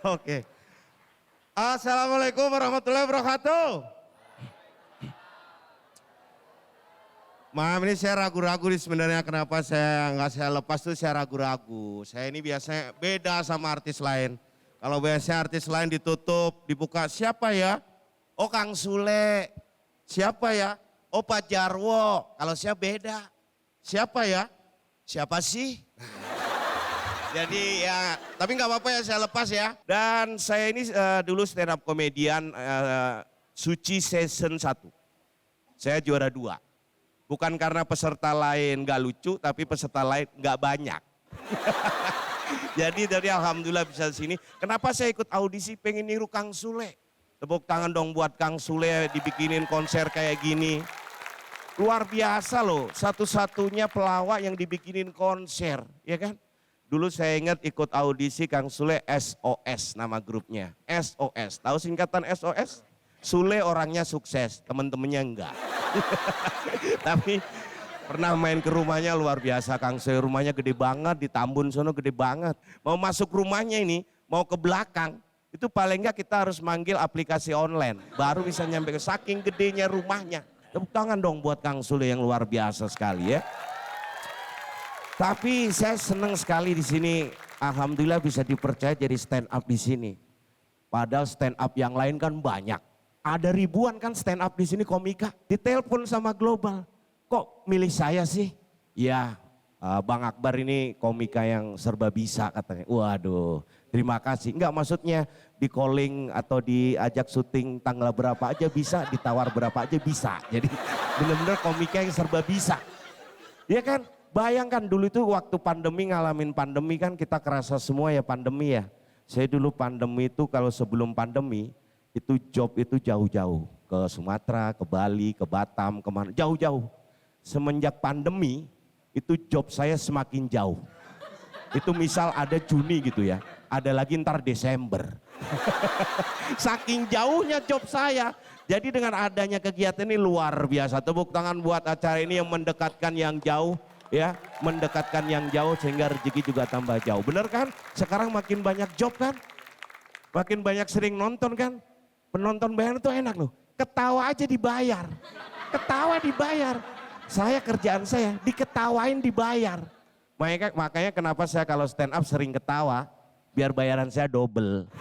Oke. Assalamualaikum warahmatullahi wabarakatuh. Maaf ini saya ragu-ragu nih sebenarnya kenapa saya lepas tuh saya ragu-ragu. Saya ini biasanya beda sama artis lain. Kalau biasanya artis lain ditutup, dibuka siapa ya? Oh Kang Sule. Siapa ya? Oh Pak Jarwo. Kalau saya beda. Siapa ya? Siapa sih? Jadi ya, tapi nggak apa-apa ya saya lepas ya. Dan saya ini dulu stand up komedian Suci season 1. Saya juara 2. Bukan karena peserta lain nggak lucu, tapi peserta lain nggak banyak. Jadi dari alhamdulillah bisa di sini. Kenapa saya ikut audisi pengen niru Kang Sule? Tepuk tangan dong buat Kang Sule dibikinin konser kayak gini. Luar biasa loh, satu-satunya pelawak yang dibikinin konser, ya kan? Dulu saya ingat ikut audisi Kang Sule SOS nama grupnya. SOS, tahu singkatan SOS? Sule orangnya sukses, teman-temannya enggak. Tapi pernah main ke rumahnya luar biasa Kang Sule, rumahnya gede banget, di Tambun sono gede banget. Mau masuk rumahnya ini, mau ke belakang, itu paling enggak kita harus manggil aplikasi online. Baru bisa nyampe ke saking gedenya rumahnya. Tepuk tangan dong buat Kang Sule yang luar biasa sekali ya. Tapi saya senang sekali di sini, alhamdulillah bisa dipercaya jadi stand up di sini. Padahal stand up yang lain kan banyak. Ada ribuan kan stand up di sini komika. Ditelepon sama Global. Kok milih saya sih? Ya, Bang Akbar ini komika yang serba bisa katanya. Waduh, terima kasih. Enggak maksudnya di calling atau diajak syuting tanggal berapa aja bisa, ditawar berapa aja bisa. Jadi benar-benar komika yang serba bisa. Ya kan? Bayangkan dulu itu waktu pandemi ngalamin pandemi kan kita kerasa semua ya pandemi ya. Saya dulu pandemi itu kalau sebelum pandemi itu job itu jauh-jauh. Ke Sumatera, ke Bali, ke Batam, kemana jauh-jauh. Semenjak pandemi itu job saya semakin jauh. Itu misal ada Juni gitu ya, ada lagi ntar Desember. Saking jauhnya job saya. Jadi dengan adanya kegiatan ini luar biasa. Tepuk tangan buat acara ini yang mendekatkan yang jauh. Ya, mendekatkan yang jauh sehingga rezeki juga tambah jauh. Bener kan? Sekarang makin banyak job kan? Makin banyak sering nonton kan? Penonton bayaran itu enak loh. Ketawa aja dibayar. Ketawa dibayar. Saya kerjaan saya diketawain dibayar. Makanya kenapa saya kalau stand up sering ketawa, biar bayaran saya double.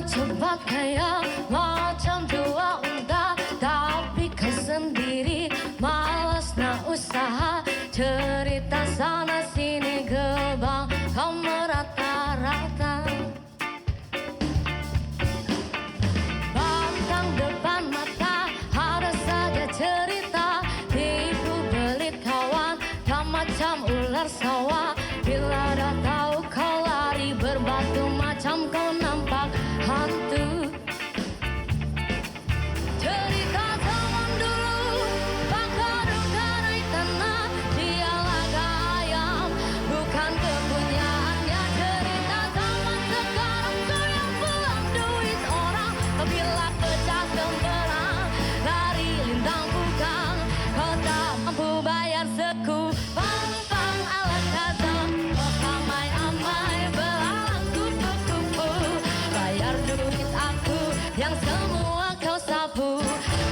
Coba kayak macam dua unta, tapi kau sendiri malas nak usaha. Cerita sana sini gebang kau merata-rata. Batang depan mata ada saja cerita. Tipu belit kawan kau macam ular sawah. Bila dah tahu kau lari berbatu macam kau nampak hantu. Cerita zaman dulu bangka duka naik tanah. Dia laga ayam bukan kepunyaannya. Cerita zaman sekarang kau yang pulang duit orang. Bila pecah gemberang lari lintang bukang. Kau tak mampu bayar sekupang pang alat kazam. Kau amai-amai belalang kupu-kupu. Bayar duit aku yang semua kau sapu.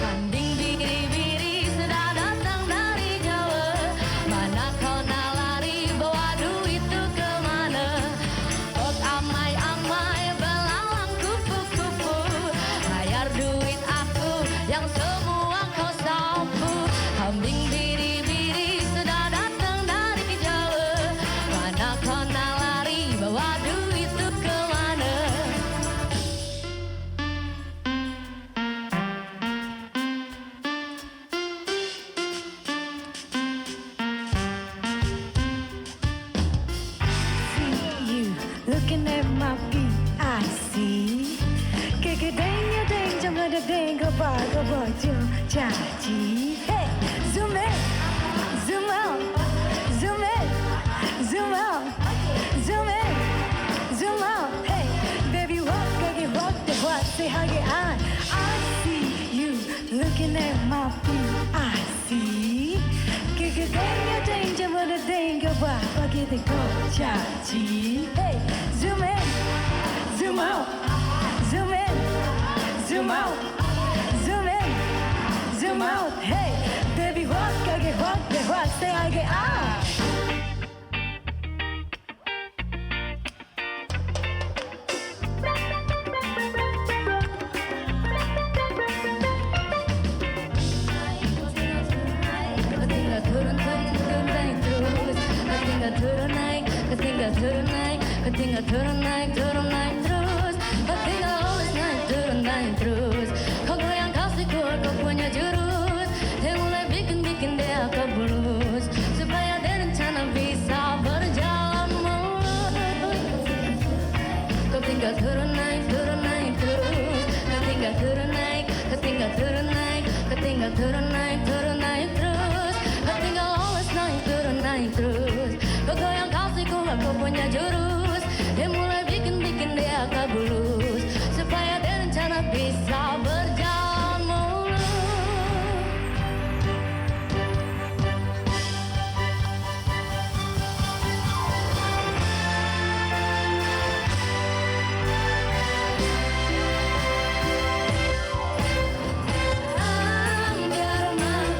Kambing biri-biri sudah datang dari Jawa. Mana kau nak lari bawa duit itu kemana? Oh amai-amai belalang kupu-kupu. Bayar duit aku yang semua kau sapu. Kambing biri-biri sudah datang dari Jawa. Mana kau nak lari bawa duit itu kemana? Looking at my feet, I see. Kekadenya deng jam ada deng kabar jam janji. Hey, zoom in, zoom out, zoom hati kau janji. Hey, zoom in, zoom out, zoom in, zoom out, zoom in, zoom out. Hey, baby 확 가게 확 세하게 아. Ketinggal turun naik terus. Ketinggal always naik turun terus. Kau goyang kasihku, kau punya jurus yang mulai bikin dia kebulus supaya ada rencana bisa berjalan mulus. Ketinggal turun naik terus. Ketinggal turun naik terus. Ketinggal always naik terus. Kau goyang kasihku, kau punya jurus yang mulai bikin dia kebulus supaya ada rencana bisa berjalan mulus. I'm got a mind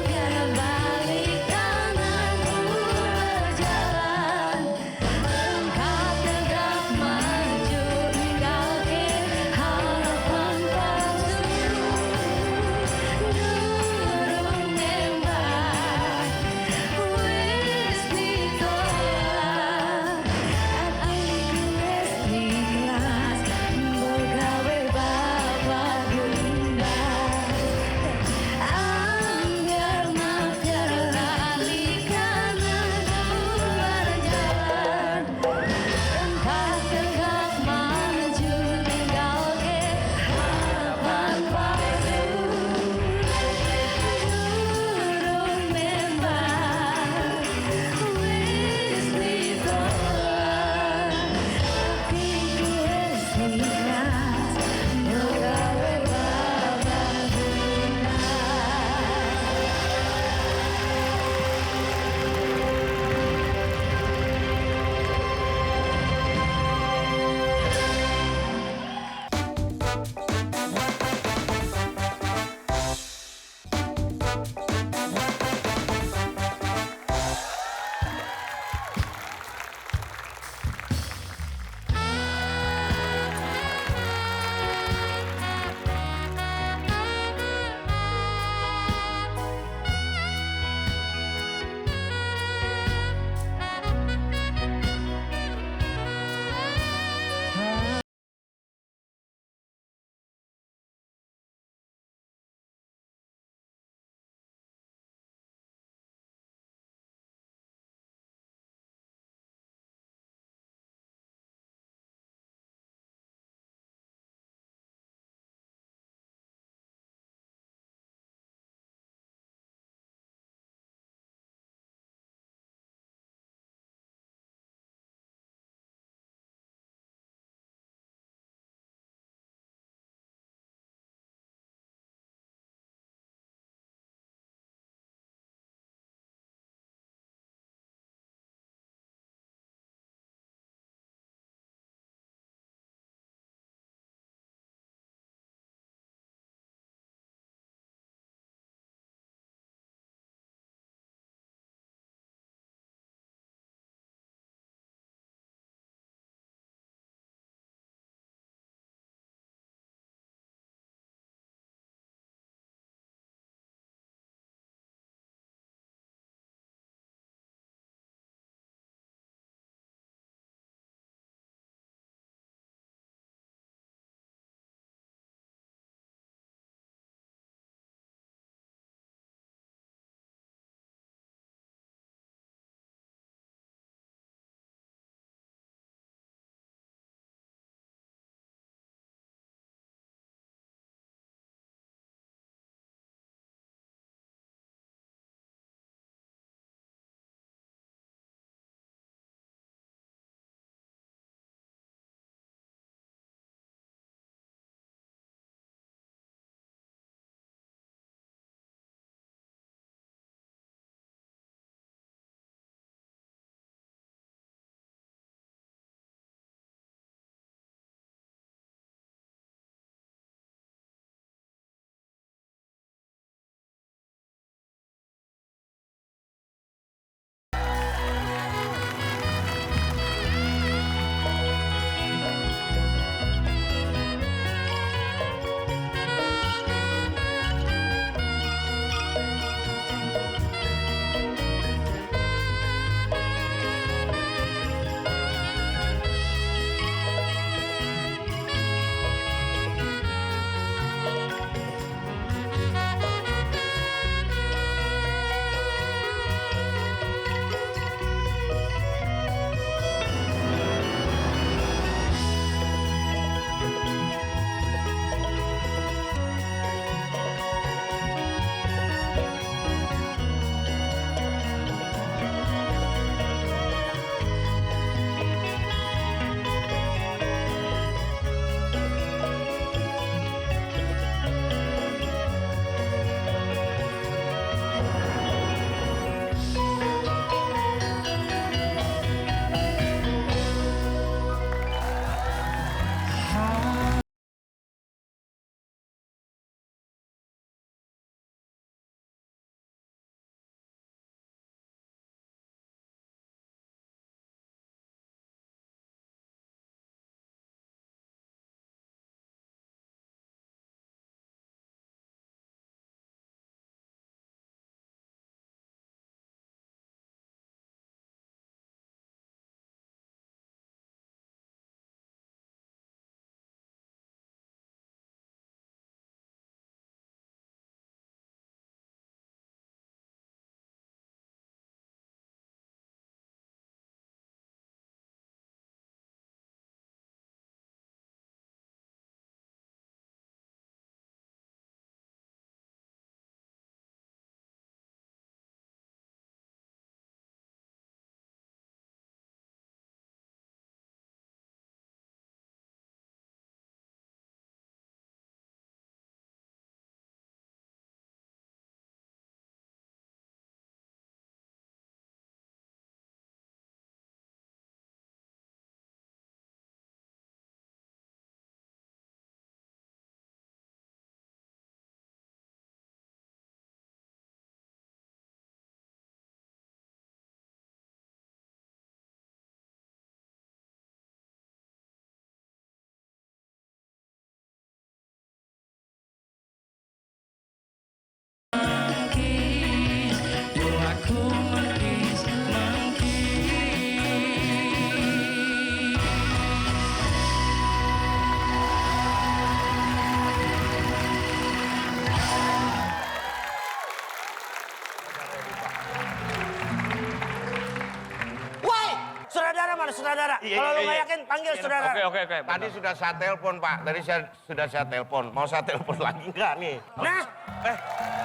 sutradara. Kalau lu nggak yakin, panggil sutradara. Oke. Tadi sudah saya telepon, Pak. Tadi sudah saya telepon. Mau saya telepon lagi nggak nih? Nah,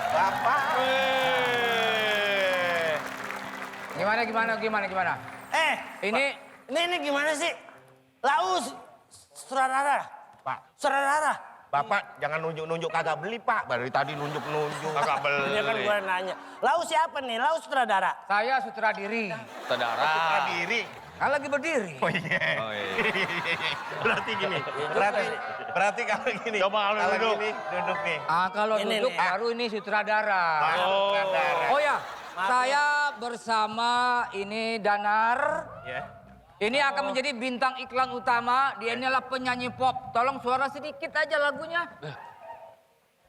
Bapak. Gimana? ini gimana sih? Laus sutradara. Pak, Sutradara. Bapak jangan nunjuk-nunjuk kagak beli, Pak. Dari tadi nunjuk-nunjuk. Kagak Ini kan beli. gue nanya. Laus siapa nih? Laus sutradara. Saya sutradiri. Saudara. Diri. Kan lagi berdiri. Oh iya. Oh, iya. Berarti gini. Berarti kalau gini. Coba kalau duduk. Gini, duduk nih. Kalau Ini duduk nih. baru ini sutradara. Sutradara. Oh ya, saya bersama ini Danar. Ya. Ini akan menjadi bintang iklan utama. Dia ini adalah penyanyi pop. Tolong suara sedikit aja lagunya.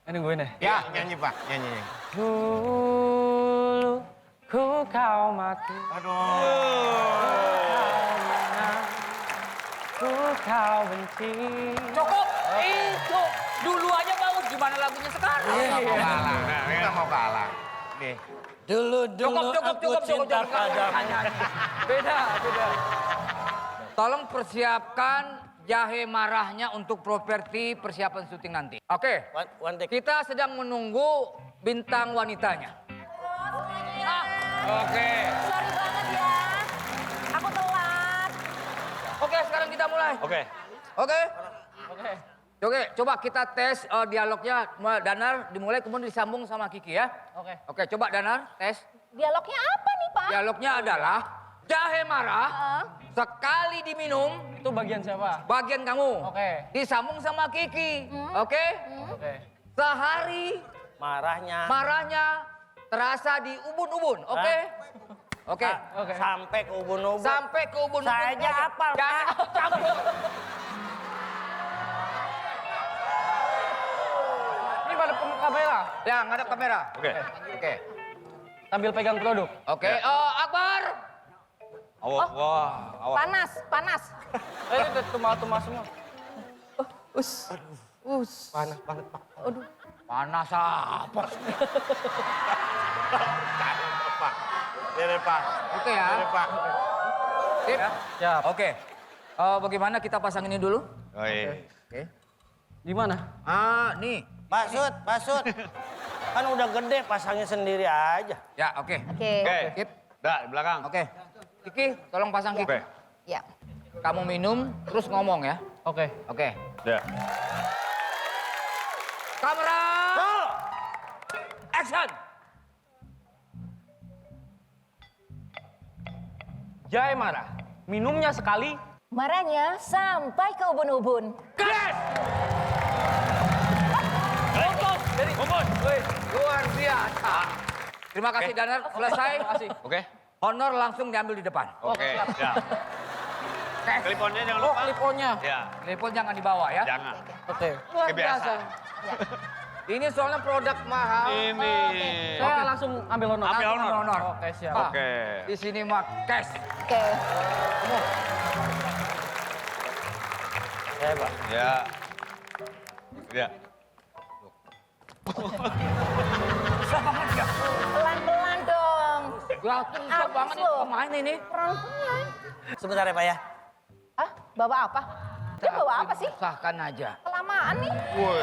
Ini gue nih. Ya, nyanyi, Pak. Nyanyi. Dulu ku kau mati, Aduh. ku kau benci. Cukup. Itu. Dulu aja bagus. Gimana lagunya sekarang? Nggak mau kalah. Kita mau kalah. Nih. Dulu Cukup. cinta padamu. Beda. Tolong persiapkan jahe marahnya untuk properti persiapan syuting nanti. Oke. One take. Kita sedang menunggu bintang wanitanya. Oke. Sorry banget ya. Aku telat. Oke, sekarang kita mulai. Oke. Oke, coba kita tes dialognya. Danar dimulai kemudian disambung sama Kiki ya. Oke, coba Danar tes. Dialognya apa nih, Pak? Dialognya adalah jahe marah sekali diminum Itu bagian siapa? bagian kamu. Oke. Disambung sama Kiki. Oke? Oke. Sehari Marahnya. marahnya terasa di ubun-ubun. Oke? Oke. Oke. Sampai ke ubun-ubun. Sampai ke ubun-ubun. Saya aja hafal, Jangan Pak. campur. Ini pada kamera. Ya, ngadap kamera. Oke. Oke. Sambil pegang produk. Oke. Akbar. Awas. Wah. Awas. Panas. Itu tumal-tumal semua. Panas banget, Pak. Panas apa? Pak. Ini, Pak. Oke ya. Ini, Pak. Sip. Siap. Oke. Bagaimana kita pasang ini dulu? Oh, iya. Oke. Di mana? Nih. Pasut. Kan udah gede, pasangnya sendiri aja. Ya, oke. Oke. Oke. Sip. Dah, di belakang. Oke. Kiki, tolong pasang Kiki. Oke. Ya. Kamu minum, terus ngomong ya. Oke. Oke. Ya. Kamera. Action. Jahe marah. Minumnya sekali. Marahnya sampai ke ubun-ubun. Gas. Kumpul. Wih, luar biasa. Terima kasih Danar, selesai. Oke. Honor langsung diambil di depan. Oke. Ya. Kliponnya jangan lupa. Kliponnya. Ya. Telepon jangan dibawa ya. Jangan. Oke. Luar Kebiasaan. Ini soalnya produk mahal. Ini. Saya langsung ambil honor. Ambil honor. Honor. Oke, siap. Pak, Oke. Di sini mah cash. Oke. Ya, Pak. Ya. Ya. Pelan-pelan dong. Gak susah Apa banget sih nih lo? pemain ini. Pelan-pelan. Sebentar ya, Pak ya. Ah, bawa apa? Dia bawa apa sih? Sahkan aja. Kelamaan nih. Woi.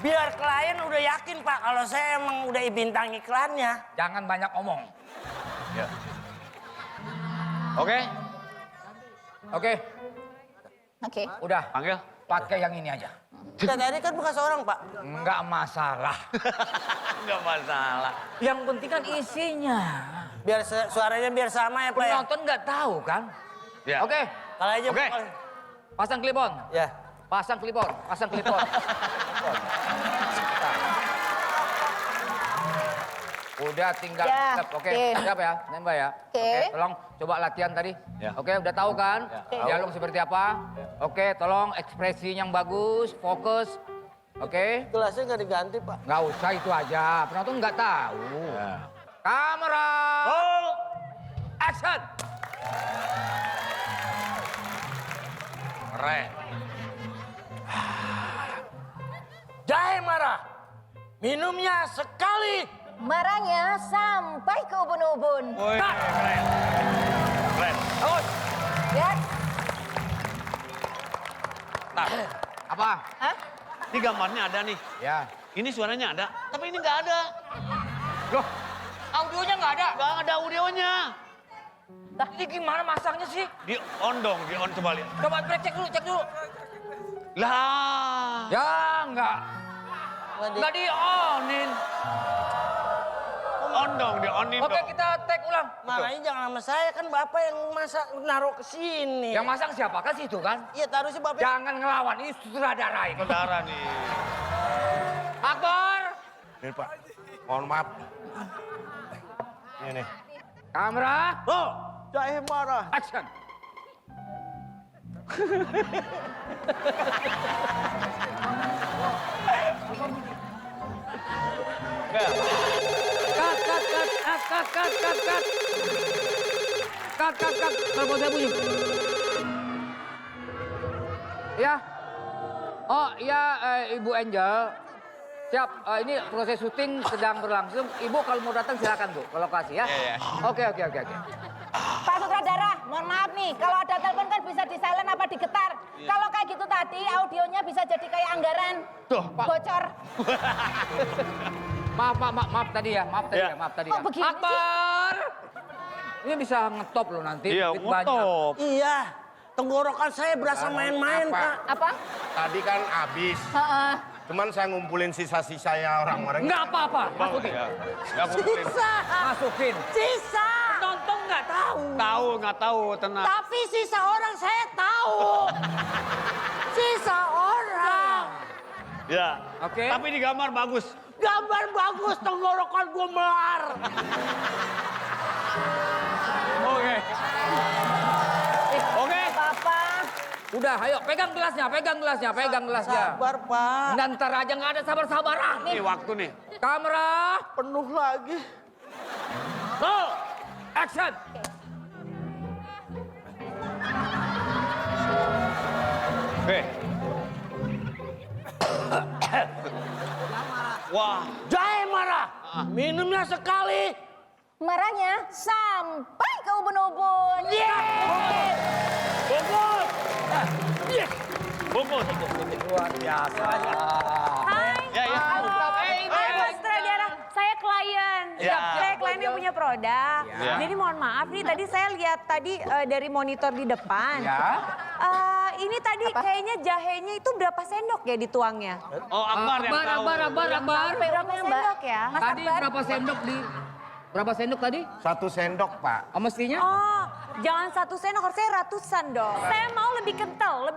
Biar klien udah yakin, Pak, kalau saya emang udah bintang iklannya. Jangan banyak omong. Ya. Oke. Oke, Oke. udah. Panggil. Pakai yang ini aja. Kita tadi kan bukan seorang, Pak. Enggak masalah. Enggak masalah. Yang penting kan isinya. Biar suaranya biar sama ya, Pak ya. Penonton nggak tahu kan? Ya. Oke, Kalau aja, Oke. Pak. pasang klipon. Ya. Pasang klipon. Pasang klipon. Udah tinggal Ya, step. Oke, oke. siap ya, nembak ya. Oke. Tolong coba latihan tadi. Ya. Oke, udah tahu kan? Ya. Dialog seperti apa? Oke, tolong ekspresi yang bagus, fokus. Oke, Gelasnya nggak diganti, Pak. nggak usah itu aja. Penonton nggak tahu. Ya. Kamera. Roll. Action. Keren. Jahe marah. Minumnya sekali Marahnya sampai ke ubun-ubun. Woi, keren. Keren. Terus. Ya. Nah, Apa? Hah? ini gambarnya ada nih. Ya. Ini suaranya ada, tapi ini nggak ada. Loh, audionya nggak ada? Nggak ada audionya. Ini gimana masangnya sih? Di on dong, di on coba lihat. Coba cek dulu. Lah. Ya, enggak. Enggak di-onin. On dong, di onin Oke, dong. kita tag ulang. Makanya jangan sama saya, kan bapak yang masak naruh ke sini. Yang masang siapa? Kan situ kan? Iya taruh sih bapak. Jangan ngelawan, ini sutradara ini. Saudara nih. Akbar, Ini Pak, mohon maaf. Ini nih. kamera, Oh, jahe marah. action. Cut. Telepon saya bunyi. Ya. Oh iya, Ibu Angel. Siap, ini proses syuting sedang berlangsung. Ibu kalau mau datang silakan Bu, ke lokasi ya. Iya. Oke. Pak sutradara, mohon maaf nih, kalau ada telepon kan bisa di silent apa digetar. Kalau kayak gitu tadi, audionya bisa jadi kayak anggaran. Tuh, Pak. Bocor. Maaf tadi ya, maaf tadi Kok ya. begini sih? Akbar! Ini bisa ngetop loh nanti. Iya, duit banyak. ngotop. Iya, tenggorokan saya berasa main-main, Pak. Apa? Tadi kan habis. Heeh. Cuman saya ngumpulin sisa-sisanya orang-orang. Enggak apa-apa, masukin. Ya. Nggak kumpulin. Sisa, Masukin. sisa. Nonton nggak tahu. Tahu, nggak tahu, tenang. Tapi sisa orang saya tahu. Sisa orang. Ya. Oke. Tapi di gambar bagus. Gambar bagus, tenggorokan gue melar. Oke. Oke. Bapak. Udah, ayo pegang gelasnya. Sabar, Pak. Dan ntar aja nggak ada sabar-sabaran. Ini waktu nih. Kamera, Penuh lagi. roll, action. Oke. Wah. Jahe marah. Minumnya sekali. Marahnya sampai ke ubun-ubun. Bungkus. Bungkus. Luar biasa. Hai. Ya, ya. Hai Pak sutradara, saya klien. Ya. Saya klien yang punya produk. Ya. Jadi mohon maaf nih, tadi saya lihat dari monitor di depan. Ya. Ini tadi kayaknya jahenya itu berapa sendok ya dituangnya? Oh, Akbar yang tahu. Akbar. Berapa sendok ya? Mas Tadi Akbar? berapa sendok tadi? 1 sendok, Pak. Oh, mestinya? Oh, jangan 1 sendok, harusnya ratusan dong. Saya mau lebih kental.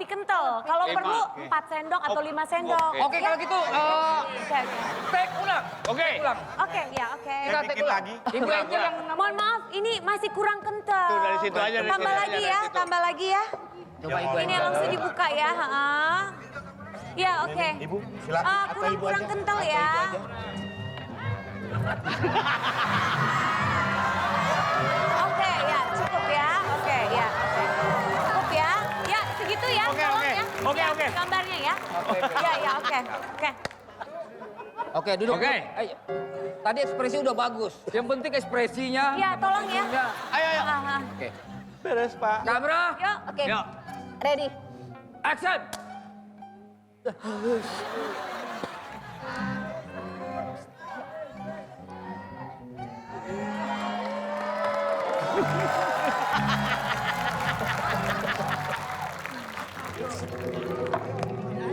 Kalau 5, perlu oke. 4 sendok atau 5 sendok. Oke, kalau gitu Oke. take ulang. Oke. Ulang. Oke, ya oke. Kita take ulang. Ibu Angel yang Mohon maaf, ini masih kurang kental. Tuh, dari situ aja, dari Tambah situ lagi aja, ya, dari situ. tambah lagi ya. Coba Ibu Ini Angel. langsung dibuka ya. Ya, oke. Ibu, silakan. Atau Ibu Kurang aja. kental Atau ya. Ibu aja. Oke, ya, cukup ya. Oke, ya. Cukup ya. Ya, segitu ya. Oke, tolong oke. ya. Oke, Ya, oke. Gambarnya ya. Ya, oke. Oke. Oke, duduk. Oke. Ayo. Tadi ekspresi udah bagus. Yang penting ekspresinya. Ya, tolong ya. Ya. Ayo. Oke. Beres, Pak. Kamera, Yuk, oke. Yuk. Ready. action.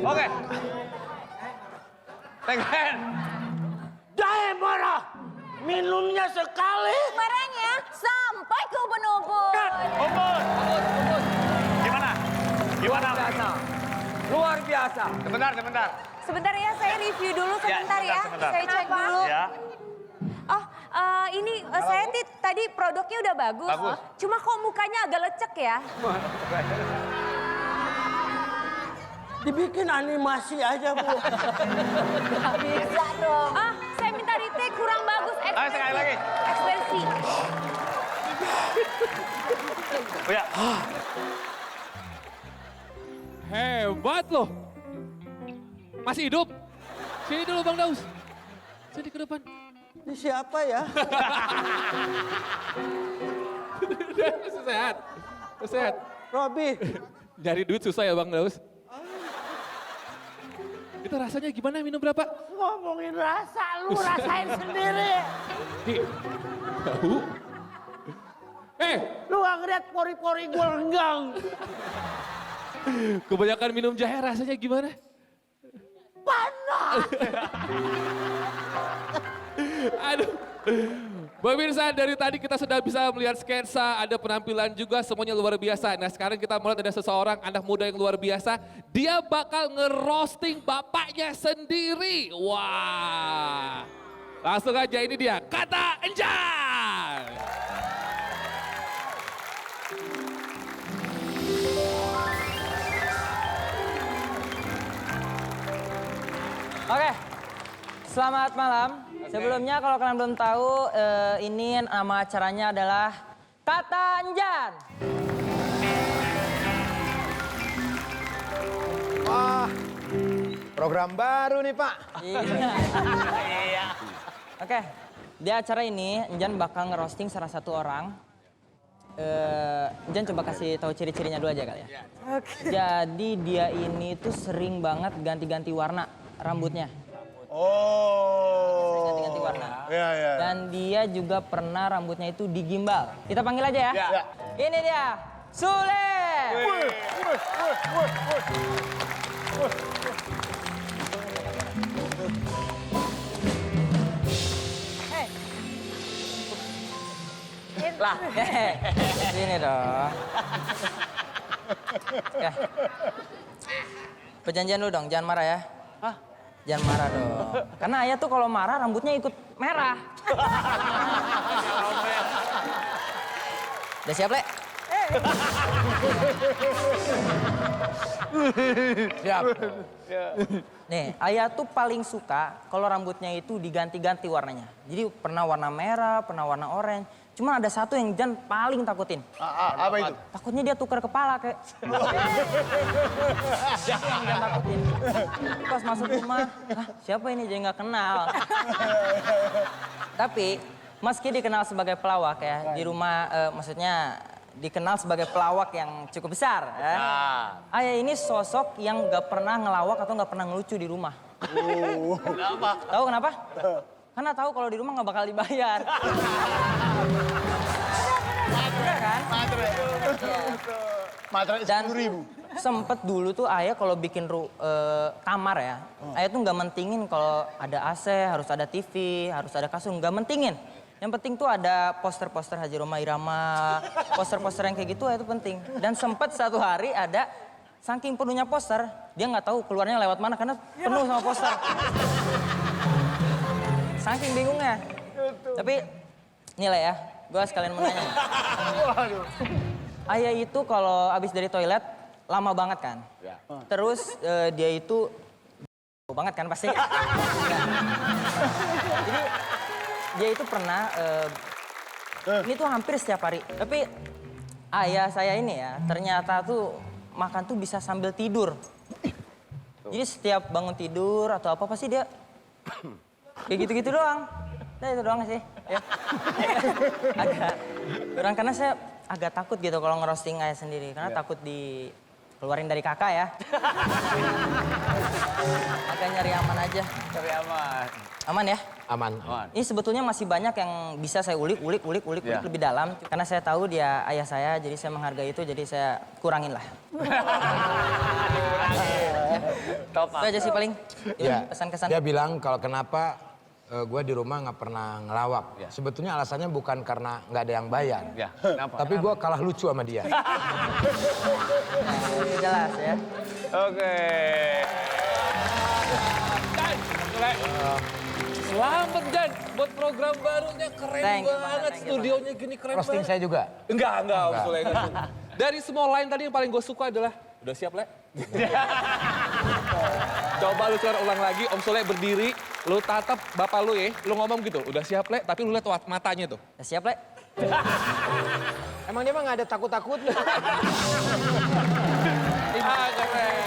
Oke. Pengen. Jahe marah. Minumnya sekali. Marahnya sampai ke ubun-ubun. Bungkus. Gimana? Gimana? Luar biasa. Luar biasa. Sebentar. Sebentar ya, saya review dulu sebentar ya. sebentar. Saya cek dulu. Ya. Oh, ini saya tadi produknya udah bagus. Bagus. Cuma kok mukanya agak lecek ya? Dibikin animasi aja, Bu. Gak bisa dong. Saya minta retake kurang bagus ekspresi. Ayo, sekali lagi. Ekspresi. Oh ya. Hebat loh. Masih hidup? Sini dulu Bang Daus. Sini ke depan. Ini siapa ya? Sehat. Sehat. Robi. Nyari duit susah ya Bang Daus. Itu rasanya gimana minum berapa? Ngomongin rasa, lu rasain sendiri. Tahu. Lu gak ngeliat pori-pori gue renggang. Kebanyakan minum jahe rasanya gimana? Panas. Aduh. Pemirsa, dari tadi kita sudah bisa melihat sketsa, ada penampilan juga, semuanya luar biasa. Nah sekarang kita melihat ada seseorang anak muda yang luar biasa. Dia bakal ngerosting bapaknya sendiri. Wah. Langsung aja, ini dia, Kata Enjan. Oke, selamat malam. Sebelumnya kalau kalian belum tahu, ini nama acaranya adalah Kata Enjan. Wah, program baru nih Pak. Iya. Oke, di acara ini Enjan bakal ngerosting salah satu orang. Enjan coba kasih tahu ciri-cirinya dulu aja kali ya. Jadi dia ini tuh sering banget ganti-ganti warna rambutnya. Oh. Ganti-ganti warna. Iya, iya. Dan dia juga pernah rambutnya itu digimbal. Kita panggil aja ya. Ya. Ini dia, Sule. Lah, sini dong. Oke. Perjanjian dulu dong, jangan marah ya. Hah? Jangan marah dong. Karena ayah tuh kalau marah rambutnya ikut merah. Udah siap, Le? Siap. Nih, ayah tuh paling suka kalau rambutnya itu diganti-ganti warnanya. Jadi pernah warna merah, pernah warna oranye. Cuma ada satu yang Jan paling takutin. Apa itu? Takutnya dia tukar kepala kayak. Itu yang Jan takutin. Pas masuk rumah, siapa ini? Jadi nggak kenal. Tapi meski dikenal sebagai pelawak ya, di rumah maksudnya dikenal sebagai pelawak yang cukup besar. Ya. Ayah ini sosok yang nggak pernah ngelawak atau nggak pernah ngelucu di rumah. Kenapa? Tahu kenapa? Karena tahu kalau di rumah nggak bakal dibayar. Bener kan? Materai Dan 10.000. sempet dulu tuh ayah kalau bikin kamar ya, ayah tuh nggak mentingin kalau ada AC, harus ada TV, harus ada kasur, nggak mentingin. Yang penting tuh ada poster-poster Haji Roma Irama, poster-poster yang kayak gitu itu penting. Dan sempet satu hari ada, saking penuhnya poster, dia nggak tahu keluarnya lewat mana karena penuh sama poster. Saking bingungnya. Tapi nilai ya, gue sekalian mau nanya. Ayah itu kalau abis dari toilet lama banget kan. Terus dia itu banget kan pasti. Jadi dia itu pernah ini tuh hampir setiap hari. Tapi ayah saya ini ya ternyata tuh makan tuh bisa sambil tidur. Jadi setiap bangun tidur atau apa pasti dia kayak gitu-gitu doang. Nah itu doang sih. Ya. Agak kurang karena saya agak takut gitu kalau ngerosting ayah sendiri. Karena takut dikeluarin dari kakak ya. Makanya nyari aman aja. Cari aman. Aman ya? Aman. Ini sebetulnya masih banyak yang bisa saya ulik lebih dalam. Karena saya tahu dia ayah saya, jadi saya menghargai itu, jadi saya kurangin lah. Top. Itu aja sih paling. Ya. Pesan-kesan. Dia bilang kalau kenapa gue di rumah nggak pernah ngelawak. Sebetulnya alasannya bukan karena nggak ada yang bayar. Ya, kenapa? Tapi gue kalah lucu sama dia. Itu jelas ya. Oke. Selamat Jan, buat program barunya keren Thank you, banget. thank you, Studionya gini keren Roasting banget. saya juga. Enggak, Om Sule. Enggak. Dari semua line tadi yang paling gue suka adalah, udah siap, Le? Coba lu coba ulang lagi, Om Sule berdiri, lu tatap bapak lu ya, lu ngomong gitu, udah siap, Le? Tapi lu lihat matanya tuh. Udah siap, Le? Emang dia mah nggak ada takut-takutnya. Keren.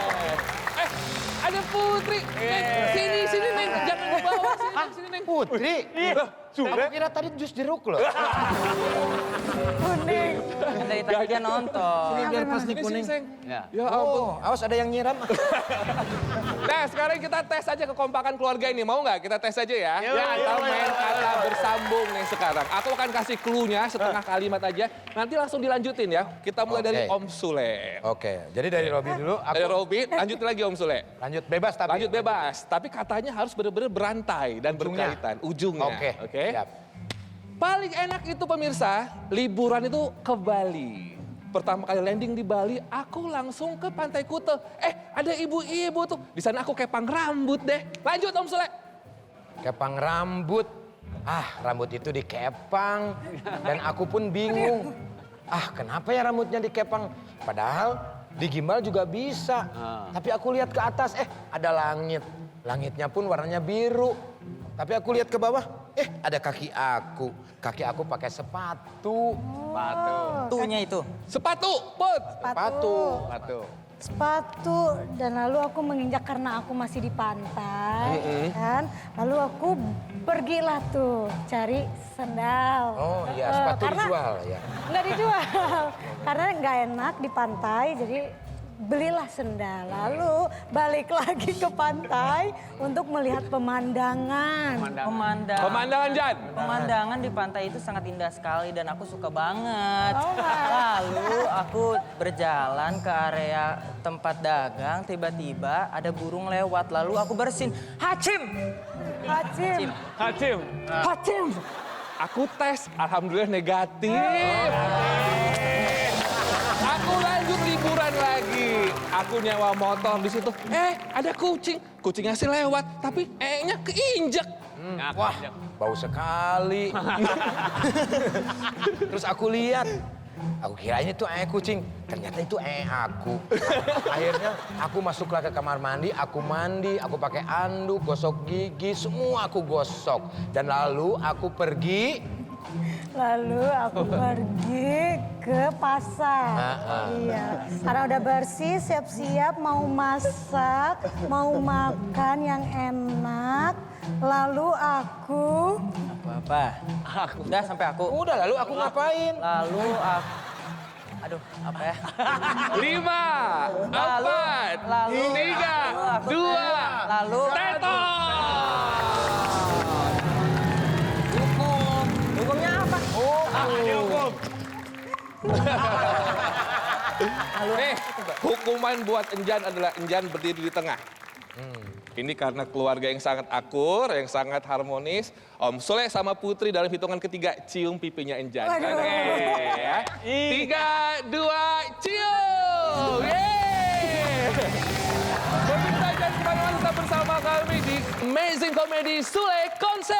Ada Putri. Neng, sini, Neng. Jangan ke bawah, sini. Sini, Neng. Putri? Aku kira tadi jus jeruk loh. Kuning. Kan dari tadi dia nonton. Ini biar pas nih Sini, kuning. Seng. Ya. Ya ampun. Oh, awas ada yang nyiram. Nah, sekarang kita tes aja kekompakan keluarga ini. Mau nggak? Kita tes aja ya. Kita main kata bersambung nih sekarang. Aku akan kasih clue-nya setengah kalimat aja. Nanti langsung dilanjutin ya. Kita mulai dari Oke. Om Sule. Oke, jadi dari Robi dulu. Aku Dari Robi, lanjutin lagi Om Sule. lanjut bebas tapi. Lanjut bebas, tapi katanya harus benar-benar berantai dan Ujungnya. berkaitan. Ujungnya. Oke. Siap. Paling enak itu pemirsa, liburan itu ke Bali. Pertama kali landing di Bali, aku langsung ke Pantai Kute. Ada ibu-ibu tuh. Di sana aku kepang rambut deh. Lanjut Om Sule. Kepang rambut. Rambut itu dikepang. Dan aku pun bingung. Kenapa ya rambutnya dikepang? Padahal di gimbal juga bisa. Tapi aku lihat ke atas, ada langit. Langitnya pun warnanya biru. Tapi aku lihat ke bawah, ada kaki aku. Kaki aku pakai sepatu. Tunya itu. Sepatu, Put. Sepatu. Sepatu dan lalu aku menginjak karena aku masih di pantai kan. Lalu aku pergilah tuh cari sendal. Oh iya, sepatu dijual ya. Nggak dijual karena nggak enak di pantai jadi belilah sendal. Lalu balik lagi ke pantai untuk melihat pemandangan. Pemandangan Jan. Pemandangan di pantai itu sangat indah sekali dan aku suka banget. Oh, my. Lalu aku berjalan ke area tempat dagang, tiba-tiba ada burung lewat. Lalu aku bersin, Hacim! Hacim. Hacim. Hacim. Aku tes, alhamdulillah negatif. Aku lanjut liburan lagi. Aku nyewa motor di situ. Ada kucing. Kucingnya sih lewat, tapi nya keinjek. Wah, bau sekali. Terus aku lihat. Aku kirain itu kucing. Ternyata itu aku. Akhirnya aku masuklah ke kamar mandi. Aku mandi, aku pakai anduk, gosok gigi. Semua aku gosok. Dan lalu aku pergi. Lalu aku pergi ke pasar. Iya. Karena udah bersih, siap-siap mau masak, mau makan yang enak. Lalu aku Apa? Udah sampai aku. Udah, lalu aku ngapain? Lalu aku. Aduh, apa ya? 5, 4, lalu 3, 2, Lalu. teto. Hukumnya apa? Nih, hukuman buat Enjan adalah Enjan berdiri di tengah. Ini karena keluarga yang sangat akur, yang sangat harmonis. Om Sule sama Putri dalam hitungan ketiga cium pipinya Enjan. Oke, ya. 3, 2, cium. Yeay. Pemirsa, jangan kemana-mana, tetap bersama kami di Amazing Comedy Sule Konser.